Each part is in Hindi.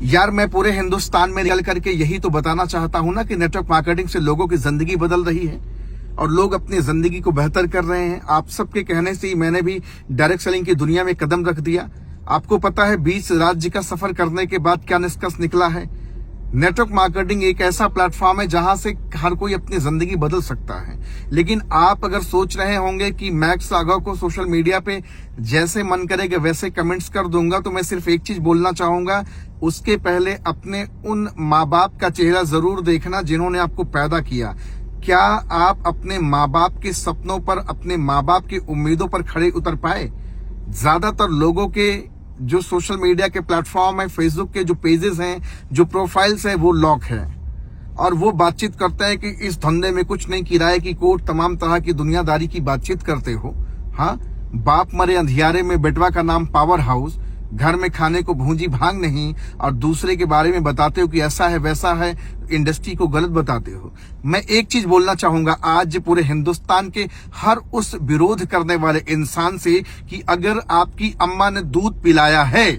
यार मैं पूरे हिंदुस्तान में निकल करके यही तो बताना चाहता हूं ना कि नेटवर्क मार्केटिंग से लोगों की जिंदगी बदल रही है और लोग अपनी जिंदगी को बेहतर कर रहे हैं। आप सबके कहने से ही मैंने भी डायरेक्ट सेलिंग की दुनिया में कदम रख दिया। आपको पता है 20 राज्य का सफर करने के बाद क्या निष्कर्ष निकला है। नेटवर्क मार्केटिंग एक ऐसा प्लेटफॉर्म है जहां से हर कोई अपनी जिंदगी बदल सकता है। लेकिन आप अगर सोच रहे होंगे कि मैक्स राघव को सोशल मीडिया पे जैसे मन करेगा वैसे कमेंट्स कर दूंगा, तो मैं सिर्फ एक चीज बोलना चाहूंगा, उसके पहले अपने उन माँ बाप का चेहरा जरूर देखना जिन्होंने आपको पैदा किया। क्या आप अपने माँ बाप के सपनों पर, अपने माँ बाप की उम्मीदों पर खड़े उतर पाए? ज्यादातर लोगों के जो सोशल मीडिया के प्लेटफॉर्म है, फेसबुक के जो पेजेस हैं, जो प्रोफाइल्स हैं, वो लॉक है और वो बातचीत करते हैं कि इस धंधे में कुछ नहीं, किराए की कोर्ट, तमाम तरह की दुनियादारी की बातचीत करते हो। हाँ, बाप मरे अंधियारे में बेटवा का नाम पावर हाउस, घर में खाने को भूंजी भांग नहीं, और दूसरे के बारे में बताते हो कि ऐसा है वैसा है, इंडस्ट्री को गलत बताते हो। मैं एक चीज बोलना चाहूंगा आज पूरे हिंदुस्तान के हर उस विरोध करने वाले इंसान से कि अगर आपकी अम्मा ने दूध पिलाया है,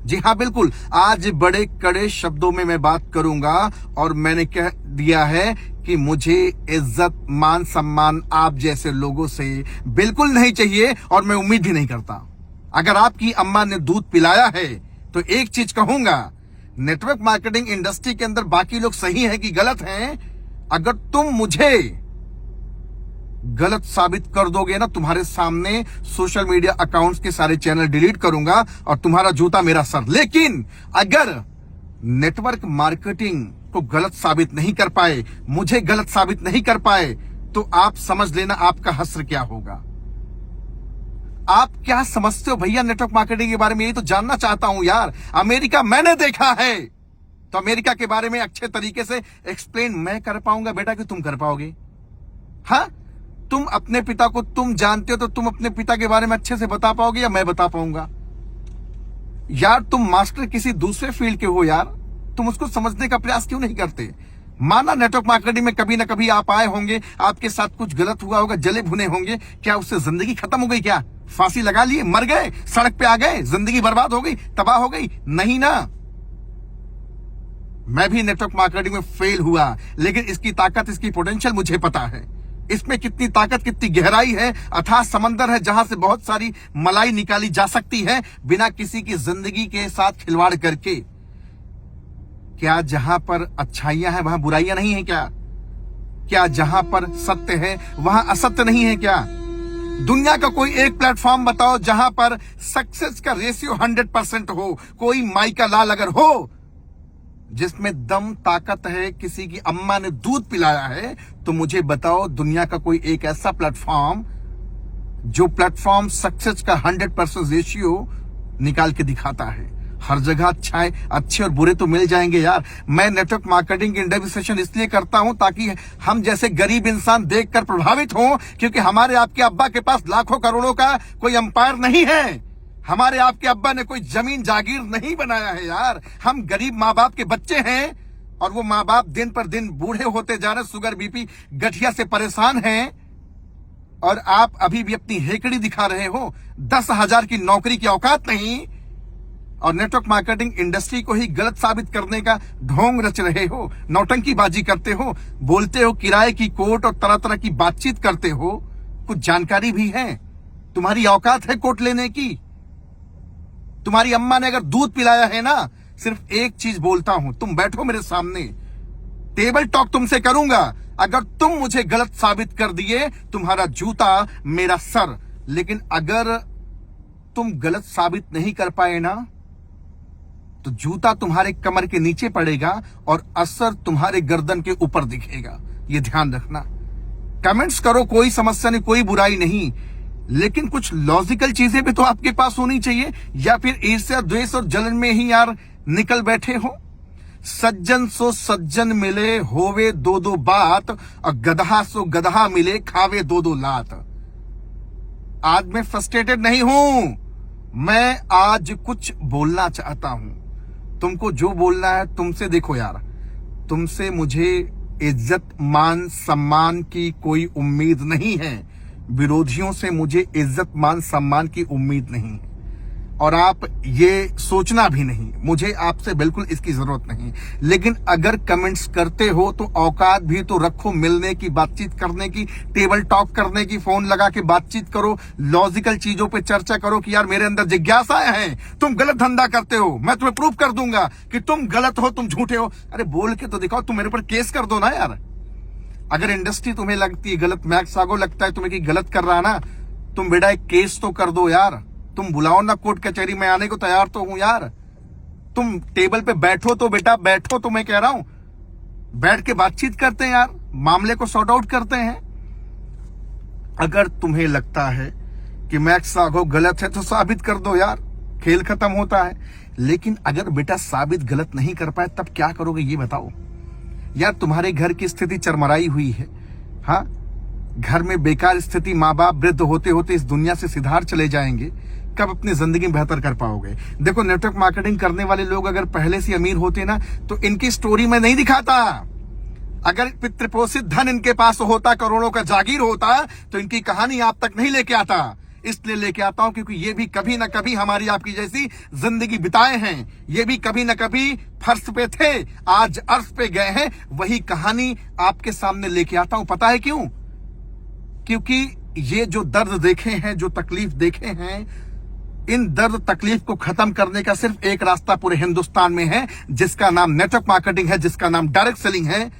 जी हाँ बिल्कुल, आज बड़े कड़े शब्दों में मैं बात करूंगा और मैंने कह दिया है कि मुझे इज्जत, मान, सम्मान आप जैसे लोगों से बिल्कुल नहीं चाहिए और मैं उम्मीद भी नहीं करता। अगर आपकी अम्मा ने दूध पिलाया है तो एक चीज कहूंगा, नेटवर्क मार्केटिंग इंडस्ट्री के अंदर बाकी लोग सही हैं कि गलत हैं, अगर तुम मुझे गलत साबित कर दोगे ना, तुम्हारे सामने सोशल मीडिया अकाउंट्स के सारे चैनल डिलीट करूंगा और तुम्हारा जूता मेरा सर। लेकिन अगर नेटवर्क मार्केटिंग को गलत साबित नहीं कर पाए, मुझे गलत साबित नहीं कर पाए, तो आप समझ लेना आपका हश्र क्या होगा। आप क्या समझते हो भैया नेटवर्क मार्केटिंग के बारे में? यही तो जानना चाहता हूं यार। अमेरिका मैंने देखा है, तो अमेरिका के बारे में अच्छे तरीके से एक्सप्लेन मैं कर पाऊंगा बेटा कि तुम कर पाओगे? हाँ, तुम अपने पिता को तुम जानते हो तो तुम अपने पिता के बारे में अच्छे से बता पाओगे या मैं बता पाऊंगा? यार तुम मास्टर किसी दूसरे फील्ड के हो यार, तुम उसको समझने का प्रयास क्यों नहीं करते? माना नेटवर्क मार्केटिंग में कभी ना कभी आप आए होंगे, आपके साथ कुछ गलत हुआ होगा, जले भुने होंगे, क्या उससे जिंदगी खत्म हो गई? क्या फांसी लगा लिए, मर गए, सड़क पे आ गए, जिंदगी बर्बाद हो गई, तबाह हो गई? नहीं ना। मैं भी नेटवर्क मार्केटिंग में फेल हुआ, लेकिन इसकी ताकत, इसकी पोटेंशियल मुझे पता है। इसमें कितनी ताकत, कितनी गहराई है, अथाह समंदर है जहां से बहुत सारी मलाई निकाली जा सकती है बिना किसी की जिंदगी के साथ खिलवाड़ करके। क्या जहां पर अच्छाइयां हैं वहां बुराइयां नहीं है क्या? क्या जहां पर सत्य है वहां असत्य नहीं है क्या? दुनिया का कोई एक प्लेटफॉर्म बताओ जहां पर सक्सेस का रेशियो 100% हो, कोई माई का लाल अगर हो, जिसमें दम, ताकत है, किसी की अम्मा ने दूध पिलाया है, तो मुझे बताओ दुनिया का कोई एक ऐसा प्लेटफॉर्म जो प्लेटफॉर्म सक्सेस का 100% रेशियो निकाल के दिखाता है। हर जगह अच्छे और बुरे तो मिल जाएंगे यार। मैं नेटवर्क मार्केटिंग की इंटरव्यू सेशन इसलिए करता हूं ताकि हम जैसे गरीब इंसान देखकर प्रभावित हों, क्योंकि हमारे आपके अब्बा के पास लाखों करोड़ों का कोई अंपायर नहीं है। हमारे आपके अब्बा ने कोई जमीन जागीर नहीं बनाया है यार। हम गरीब माँ बाप के बच्चे हैं और वो माँ बाप दिन पर दिन बूढ़े होते जा रहे, शुगर, बीपी, गठिया से परेशान हैं, और आप अभी भी अपनी हेकड़ी दिखा रहे हो। 10,000 की नौकरी की औकात नहीं और नेटवर्क मार्केटिंग इंडस्ट्री को ही गलत साबित करने का ढोंग रच रहे हो, नौटंकीबाजी करते हो, बोलते हो किराए की कोर्ट और तरह तरह की बातचीत करते हो। कुछ जानकारी भी है? तुम्हारी औकात है कोर्ट लेने की? तुम्हारी अम्मा ने अगर दूध पिलाया है ना, सिर्फ एक चीज बोलता हूं, तुम बैठो मेरे सामने, टेबल टॉक तुमसे करूंगा। अगर तुम मुझे गलत साबित कर दिए, तुम्हारा जूता मेरा सर। लेकिन अगर तुम गलत साबित नहीं कर पाए ना, तो जूता तुम्हारे कमर के नीचे पड़ेगा और असर तुम्हारे गर्दन के ऊपर दिखेगा। ये ध्यान रखना। कमेंट्स करो, कोई समस्या नहीं, कोई बुराई नहीं, लेकिन कुछ लॉजिकल चीजें भी तो आपके पास होनी चाहिए, या फिर ईर्ष्या, द्वेष और जलन में ही यार निकल बैठे हो। सज्जन सो सज्जन मिले, होवे दो दो बात, और गधा सो गधा मिले, खावे दो दो लात। आज मैं फ्रस्ट्रेटेड नहीं हूं, मैं आज कुछ बोलना चाहता हूं। तुमको जो बोलना है तुमसे, देखो यार, तुमसे मुझे इज्जत, मान, सम्मान की कोई उम्मीद नहीं है। विरोधियों से मुझे इज्जत, मान, सम्मान की उम्मीद नहीं है। और आप ये सोचना भी नहीं, मुझे आपसे बिल्कुल इसकी जरूरत नहीं। लेकिन अगर कमेंट्स करते हो तो औकात भी तो रखो, मिलने की, बातचीत करने की, टेबल टॉक करने की, फोन लगा के बातचीत करो, लॉजिकल चीजों पे चर्चा करो कि यार मेरे अंदर जिज्ञासाएं हैं, तुम गलत धंधा करते हो, मैं तुम्हें प्रूफ कर दूंगा कि तुम गलत हो, तुम झूठे हो। अरे बोल के तो दिखाओ, तुम मेरे पर केस कर दो ना यार। अगर इंडस्ट्री तुम्हें लगती है गलत, मैक्स सागो लगता है तुम्हें कि गलत कर रहा ना, तुम बेटा एक केस तो कर दो यार। तुम बुलाओ ना कोर्ट कचहरी में, आने को तैयार तो हूं यार। तुम टेबल पे बैठो तो बेटा बैठो, तो मैं कह रहा हूं बैठ के बातचीत करते हैं यार, मामले को सॉर्ट आउट करते हैं। अगर तुम्हें लगता है कि मैक्स सागो गलत है तो साबित कर दो यार, खेल खत्म होता है। लेकिन अगर बेटा साबित गलत नहीं कर पाए तब क्या करोगे ये बताओ यार। तुम्हारे घर की स्थिति चरमराई हुई है, हाँ, घर में बेकार स्थिति, माँ बाप वृद्ध होते होते इस दुनिया से सिधार चले जाएंगे, कब अपनी जिंदगी में बेहतर कर पाओगे। देखो, नेटवर्क मार्केटिंग करने वाले लोग अगर पहले से अमीर होते ना तो इनकी स्टोरी में नहीं दिखाता। अगर पितृपोषित धन इनके पास होता, करोड़ों का जागीर होता, तो इनकी कहानी आप तक नहीं लेके आता। इसलिए लेके आता हूं क्योंकि ये भी कभी ना कभी हमारी आपकी जैसी जिंदगी बिताए हैं, ये भी कभी ना कभी फर्श पे थे, आज अर्श पे गए हैं। वही कहानी आपके सामने लेके आता हूं। पता है क्यों? क्योंकि ये जो दर्द देखे हैं, जो तकलीफ देखे हैं, इन दर्द तकलीफ को खत्म करने का सिर्फ एक रास्ता पूरे हिंदुस्तान में है, जिसका नाम नेटवर्क मार्केटिंग है, जिसका नाम डायरेक्ट सेलिंग है,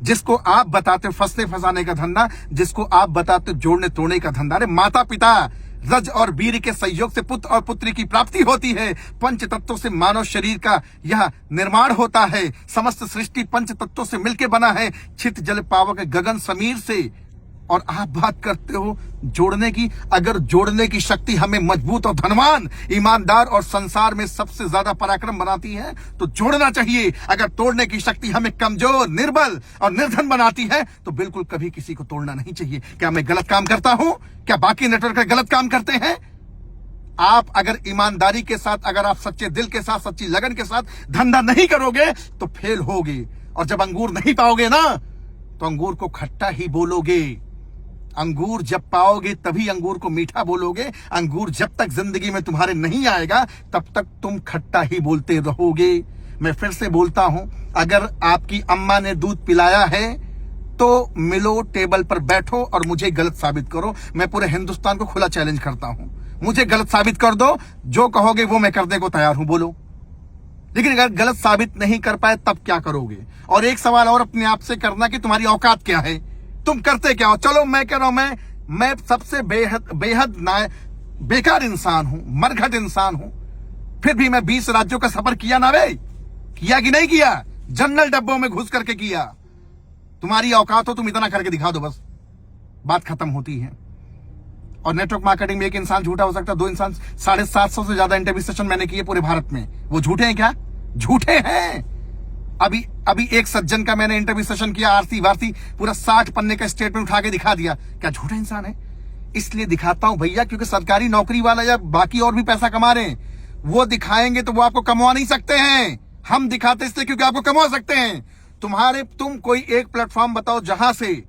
जिसको आप बताते फंसने फंसाने का धंधा, जिसको आप बताते जोड़ने तोड़ने का धंधा। अरे माता पिता रज और वीर के सहयोग से पुत्र और पुत्री की प्राप्ति होती है। पंच तत्वों से मानव शरीर का यह निर्माण होता है। समस्त सृष्टि पंच तत्वों से मिलकर बना है, छित जल पावक गगन समीर से। और आप बात करते हो जोड़ने की। अगर जोड़ने की शक्ति हमें मजबूत और धनवान, ईमानदार और संसार में सबसे ज्यादा पराक्रम बनाती है तो जोड़ना चाहिए। अगर तोड़ने की शक्ति हमें कमजोर, निर्बल और निर्धन बनाती है तो बिल्कुल कभी किसी को तोड़ना नहीं चाहिए। क्या मैं गलत काम करता हूं? क्या बाकी नेटवर्क गलत काम करते हैं? आप अगर ईमानदारी के साथ, अगर आप सच्चे दिल के साथ, सच्ची लगन के साथ धंधा नहीं करोगे तो फेल होगे। और जब अंगूर नहीं पाओगे ना तो अंगूर को खट्टा ही बोलोगे। अंगूर जब पाओगे तभी अंगूर को मीठा बोलोगे। अंगूर जब तक जिंदगी में तुम्हारे नहीं आएगा तब तक तुम खट्टा ही बोलते रहोगे। मैं फिर से बोलता हूं, अगर आपकी अम्मा ने दूध पिलाया है तो मिलो, टेबल पर बैठो और मुझे गलत साबित करो। मैं पूरे हिंदुस्तान को खुला चैलेंज करता हूं, मुझे गलत साबित कर दो, जो कहोगे वो मैं करने को तैयार हूं, बोलो। लेकिन अगर गलत साबित नहीं कर पाए तब क्या करोगे? और एक सवाल और अपने आप से करना कि तुम्हारी औकात क्या है, तुम करते क्या हो? चलो मैं कह रहा हूं, मैं सबसे बेहद बेकार इंसान हूं, मरघट इंसान हूं, फिर भी मैं 20 राज्यों का सफर किया ना वे, किया कि नहीं किया? जनरल डब्बों में घुस करके किया। तुम्हारी औकात हो तुम इतना करके दिखा दो, बस बात खत्म होती है। और नेटवर्क मार्केटिंग में एक इंसान झूठा हो सकता है, दो इंसान, 750 से ज्यादा इंटरव्यू सेशन मैंने किए पूरे भारत में। वो झूठे हैं क्या? झूठे हैं। अभी एक सज्जन का मैंने इंटरव्यू सेशन किया, आरसी वारसी पूरा 60 पन्ने का स्टेटमेंट उठा के दिखा दिया। क्या झूठा इंसान है? इसलिए दिखाता हूं भैया क्योंकि सरकारी नौकरी वाला या बाकी और भी पैसा कमा रहे हैं, वो दिखाएंगे तो वो आपको कमवा नहीं सकते हैं। हम दिखाते इसलिए क्योंकि आपको कमा सकते हैं। तुम कोई एक प्लेटफॉर्म बताओ जहां से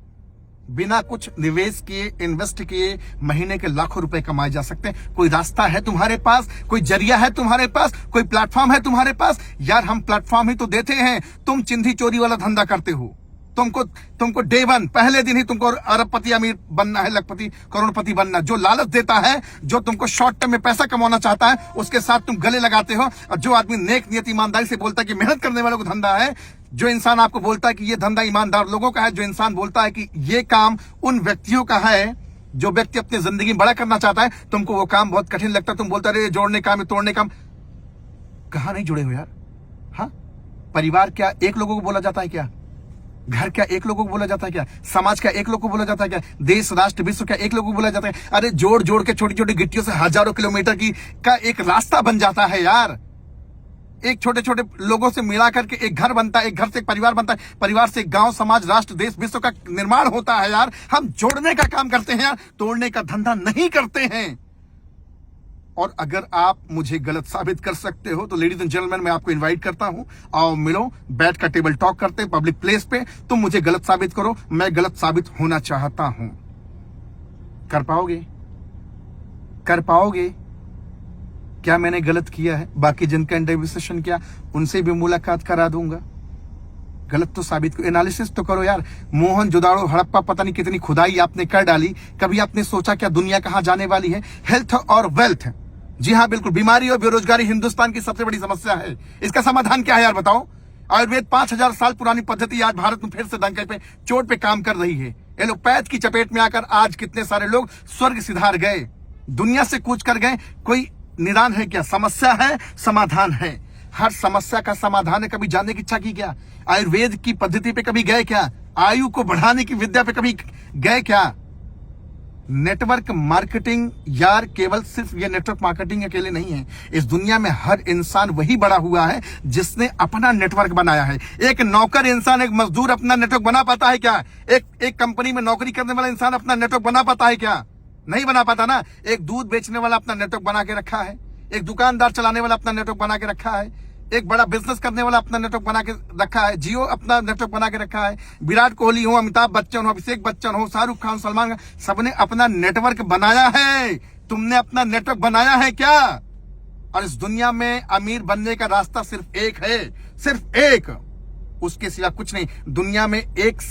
बिना कुछ निवेश किए, इन्वेस्ट किए महीने के लाखों रुपए कमाए जा सकते हैं। कोई रास्ता है तुम्हारे पास? कोई जरिया है तुम्हारे पास? कोई प्लेटफॉर्म है तुम्हारे पास? यार हम प्लेटफॉर्म ही तो देते हैं। तुम चिंधी चोरी वाला धंधा करते हो। तुमको डे वन, पहले दिन ही तुमको अरबपति, अमीर बनना है, लखपति, करोड़पति बनना। जो लालच देता है, जो तुमको शॉर्ट टर्म में पैसा कमाना चाहता है, उसके साथ तुम गले लगाते हो। और जो आदमी नेक नियत ईमानदारी से बोलता है कि मेहनत करने वालों का धंधा है, जो इंसान आपको बोलता है कि ये धंधा ईमानदार लोगों का है, जो इंसान बोलता है कि ये काम उन व्यक्तियों का है, जो व्यक्ति अपनी जिंदगी में बड़ा करना चाहता है, तुमको वो काम बहुत कठिन लगता है। तुम बोलते रहे जोड़ने काम, तोड़ने काम। कहां नहीं जुड़े हो यार? हाँ, परिवार क्या एक लोगों को बोला जाता है क्या? घर क्या एक लोगों को बोला जाता है क्या? समाज क्या एक लोगों को बोला जाता है क्या? देश, राष्ट्र, विश्व क्या एक लोगों को बोला जाता है? अरे जोड़ जोड़ के छोटी छोटी गिट्टियों से हजारों किलोमीटर का एक रास्ता बन जाता है यार। एक छोटे छोटे लोगों से मिला करके एक घर बनता है, एक घर से एक परिवार बनता है, परिवार से एक गांव, समाज, राष्ट्र, देश, विश्व का निर्माण होता है यार। हम जोड़ने का काम करते हैं यार, तोड़ने का धंधा नहीं करते हैं। और अगर आप मुझे गलत साबित कर सकते हो तो लेडीज एंड जेंटलमैन, मैं आपको इनवाइट करता हूं, आओ मिलो, बैठ कर टेबल टॉक करते हैं पब्लिक प्लेस पे। तुम मुझे गलत साबित करो, मैं गलत साबित होना चाहता हूं। कर पाओगे? कर पाओगे? क्या मैंने गलत किया है? बाकी जिनका इंटरव्यू सेशन किया उनसे भी मुलाकात करा दूंगा। गलत तो साबित करो, एनालिसिस तो करो यार। मोहन जोदाड़ो, हड़प्पा, पता नहीं कितनी खुदाई आपने कर डाली। कभी आपने सोचा क्या दुनिया कहां जाने वाली है? हेल्थ और वेल्थ, जी हाँ बिल्कुल, बीमारी और बेरोजगारी हिंदुस्तान की सबसे बड़ी समस्या है। इसका समाधान क्या है यार बताओ? आयुर्वेद 5000 साल पुरानी पद्धति आज भारत में फिर से डंके पे चोट पे काम कर रही है। एलोपैथ की चपेट में आकर आज कितने सारे लोग स्वर्ग सिधार गए, दुनिया से कूच कर गए। कोई निदान है क्या? समस्या है, समाधान है। हर समस्या का समाधान है। कभी जानने की इच्छा की क्या? आयुर्वेद की पद्धति पे कभी गए क्या? आयु को बढ़ाने की विद्या पे कभी गए क्या? नेटवर्क मार्केटिंग यार, केवल सिर्फ ये नेटवर्क मार्केटिंग अकेले नहीं है। इस दुनिया में हर इंसान वही बड़ा हुआ है जिसने अपना नेटवर्क बनाया है। एक नौकर इंसान, एक मजदूर अपना नेटवर्क बना पाता है क्या? एक कंपनी में नौकरी करने वाला इंसान अपना नेटवर्क बना पाता है क्या? नहीं बना पाता ना। एक दूध बेचने वाला अपना नेटवर्क बना के रखा है, एक दुकानदार चलाने वाला अपना नेटवर्क बना के रखा है, एक बड़ा बिजनेस करने वाला अपना नेटवर्क बना के रखा है, जियो अपना नेटवर्क बना के रखा है। विराट कोहली हो, अमिताभ बच्चन हो, अभिषेक बच्चन हो, शाहरुख खान, सलमान खान, सबने अपना नेटवर्क बनाया है। तुमने अपना नेटवर्क बनाया है क्या? और इस दुनिया में अमीर बनने का रास्ता सिर्फ एक है, सिर्फ एक, उसके सिवा कुछ नहीं। दुनिया में एक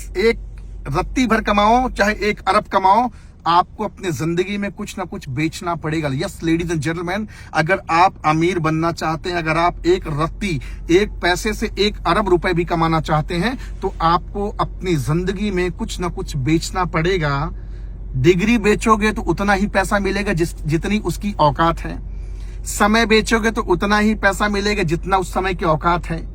रत्ती भर कमाओ चाहे 1 अरब कमाओ, आपको अपने जिंदगी में कुछ ना कुछ बेचना पड़ेगा। यस लेडीज एंड जेंटलमैन, अगर आप अमीर बनना चाहते हैं, अगर आप एक रत्ती, 1 पैसे से 1 अरब रुपए भी कमाना चाहते हैं, तो आपको अपनी जिंदगी में कुछ ना कुछ बेचना पड़ेगा। डिग्री बेचोगे तो उतना ही पैसा मिलेगा जितनी उसकी औकात है। समय बेचोगे तो उतना ही पैसा मिलेगा जितना उस समय की औकात है।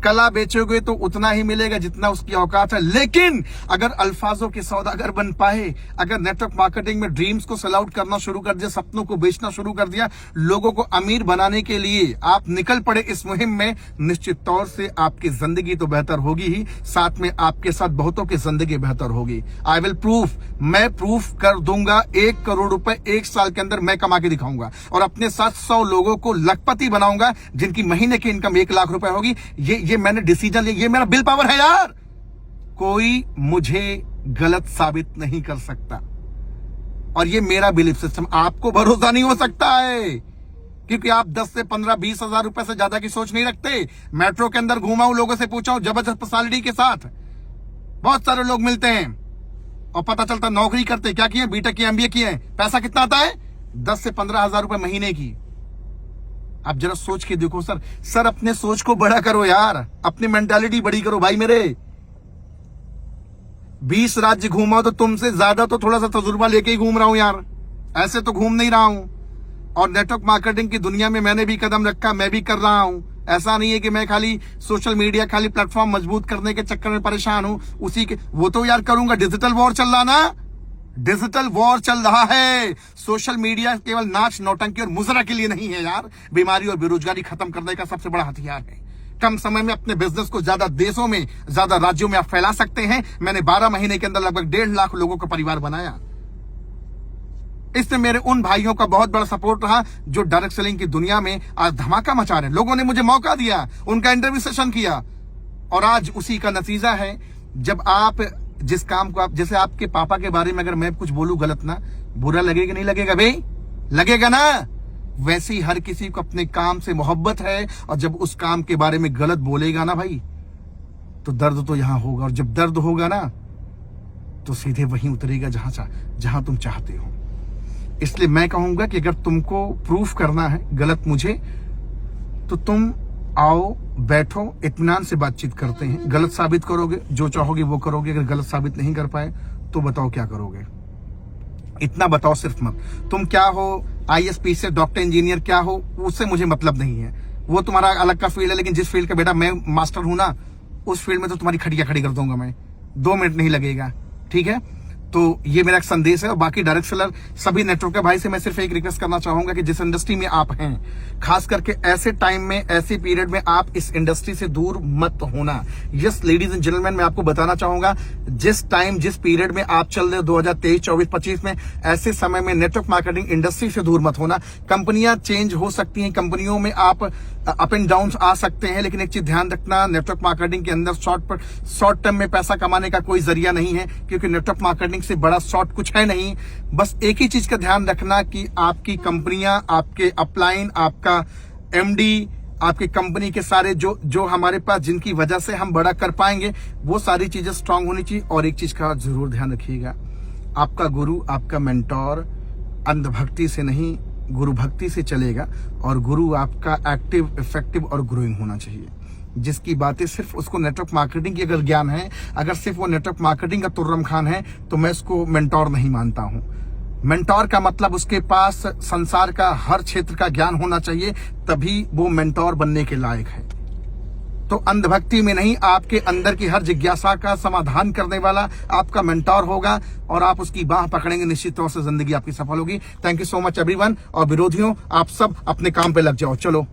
कला बेचोगे तो उतना ही मिलेगा जितना उसकी औकात है। लेकिन अगर अल्फाजों के सौदागर बन पाए, अगर नेटवर्क मार्केटिंग में ड्रीम्स को सेल आउट करना शुरू कर दिया, सपनों को बेचना शुरू कर दिया, लोगों को अमीर बनाने के लिए आप निकल पड़े इस मुहिम में, निश्चित तौर से आपकी जिंदगी तो बेहतर होगी ही, साथ में आपके साथ बहुतों की जिंदगी बेहतर होगी। आई विल प्रूफ, मैं प्रूफ कर दूंगा। 1 करोड़ रुपए 1 साल के अंदर मैं कमा के दिखाऊंगा और अपने साथ 100 लोगों को लखपति बनाऊंगा जिनकी महीने की इनकम 1 लाख रुपए होगी। ये मैंने डिसीजन लिया, ये मेरा विल पावर है यार। कोई मुझे गलत साबित नहीं कर सकता और ये मेरा बिलीफ सिस्टम। आपको भरोसा नहीं हो सकता है क्योंकि आप 10 से 15 20 हजार रुपए से ज्यादा की सोच नहीं रखते। मेट्रो के अंदर घूमा हूं, लोगों से पूछा हूं, जबरदस्त पर्सनालिटी के साथ बहुत सारे लोग मिलते हैं और पता चलता नौकरी करते, क्या किए, बीटेक किए, एमबीए किए, पैसा कितना आता है? 10 से 15 हजार रुपए महीने की। आप जरा सोच के देखो सर अपने सोच को बड़ा करो यार, अपनी मेंटालिटी बड़ी करो भाई मेरे। 20 राज्य घूमा तो तुमसे ज्यादा तो थोड़ा सा तजुर्बा लेके ही घूम रहा हूं यार, ऐसे तो घूम नहीं रहा हूं। और नेटवर्क मार्केटिंग की दुनिया में मैंने भी कदम रखा, मैं भी कर रहा हूं। ऐसा नहीं है कि मैं खाली सोशल मीडिया, खाली प्लेटफॉर्म मजबूत करने के चक्कर में परेशान हूं, उसी के वो तो यार करूंगा। डिजिटल वॉर चल रहा ना, डिजिटल वॉर चल रहा है। सोशल मीडिया केवल नाच, नौटंकी और मुजरा के लिए नहीं है यार, बीमारी और बेरोजगारी खत्म करने का सबसे बड़ा हथियार है। कम समय में अपने बिजनेस को ज्यादा देशों में, ज्यादा राज्यों में आप फैला सकते हैं। मैंने 12 महीने के अंदर लगभग 1.5 लाख लोगों का परिवार बनाया। इसमें मेरे उन भाइयों का बहुत बड़ा सपोर्ट रहा जो डायरेक्ट सेलिंग की दुनिया में आज धमाका मचा रहे हैं। लोगों ने मुझे मौका दिया, उनका इंटरव्यू सेशन किया और आज उसी का नतीजा है। जब आप जिस काम को आप, जैसे आपके पापा के बारे में अगर मैं कुछ बोलूं गलत ना, बुरा लगेगा नहीं लगेगा भाई? लगेगा ना। वैसे ही हर किसी को अपने काम से मोहब्बत है और जब उस काम के बारे में गलत बोलेगा ना भाई, तो दर्द तो यहां होगा और जब दर्द होगा ना तो सीधे वहीं उतरेगा जहां तुम चाहते हो। इसलिए मैं कहूंगा कि अगर तुमको प्रूफ करना है गलत मुझे, तो तुम आओ, बैठो, इत्मीनान से बातचीत करते हैं। गलत साबित करोगे, जो चाहोगे वो करोगे। अगर गलत साबित नहीं कर पाए तो बताओ क्या करोगे। इतना बताओ सिर्फ मत, तुम क्या हो, आईएएस से डॉक्टर इंजीनियर क्या हो, उससे मुझे मतलब नहीं है। वो तुम्हारा अलग का फील्ड है, लेकिन जिस फील्ड का बेटा मैं मास्टर हूं ना, उस फील्ड में तो तुम्हारी खटिया खड़ी कर दूंगा मैं, 2 मिनट नहीं लगेगा। ठीक है, तो ये मेरा एक संदेश है। और बाकी डायरेक्ट सेलर सभी नेटवर्क के भाई से मैं सिर्फ एक रिक्वेस्ट करना चाहूंगा कि जिस इंडस्ट्री में आप हैं, खास करके ऐसे टाइम में, ऐसे पीरियड में, आप इस इंडस्ट्री से दूर मत होना। यस लेडीज एंड जेंटलमैन, मैं आपको बताना चाहूंगा, जिस टाइम, जिस पीरियड में आप चल रहे हो 2023, 24, 25 में, ऐसे समय में नेटवर्क मार्केटिंग इंडस्ट्री से दूर मत होना। कंपनियां चेंज हो सकती हैं, कंपनियों में आप अप एंड डाउन आ सकते हैं, लेकिन एक चीज ध्यान रखना, नेटवर्क मार्केटिंग के अंदर शॉर्ट टर्म में पैसा कमाने का कोई जरिया नहीं है, क्योंकि नेटवर्क मार्केटिंग से बड़ा शॉर्ट कुछ है नहीं। बस एक ही चीज का ध्यान रखना कि आपकी कंपनियां, आपके अपलाइन, आपका एमडी, आपकी कंपनी के सारे जो हमारे पास जिनकी वजह से हम बड़ा कर पाएंगे, वो सारी चीजें स्ट्रांग होनी चाहिए। और एक चीज का जरूर ध्यान रखिएगा, आपका गुरु, आपका मेंटोर अंधभक्ति से नहीं, गुरु भक्ति से चलेगा। और गुरु आपका एक्टिव, इफेक्टिव और ग्रोइंग होना चाहिए। जिसकी बातें सिर्फ उसको नेटवर्क मार्केटिंग की अगर ज्ञान है, अगर सिर्फ वो नेटवर्क मार्केटिंग का तुर्रम खान है, तो मैं उसको मेंटोर नहीं मानता हूं। मेंटोर का मतलब उसके पास संसार का हर क्षेत्र का ज्ञान होना चाहिए, तभी वो मेंटोर बनने के लायक है। तो अंधभक्ति में नहीं, आपके अंदर की हर जिज्ञासा का समाधान करने वाला आपका मेंटोर होगा और आप उसकी बाह पकड़ेंगे, निश्चित तौर से जिंदगी आपकी सफल होगी। Thank you so much everyone. और विरोधियों, आप सब अपने काम पे लग जाओ। चलो।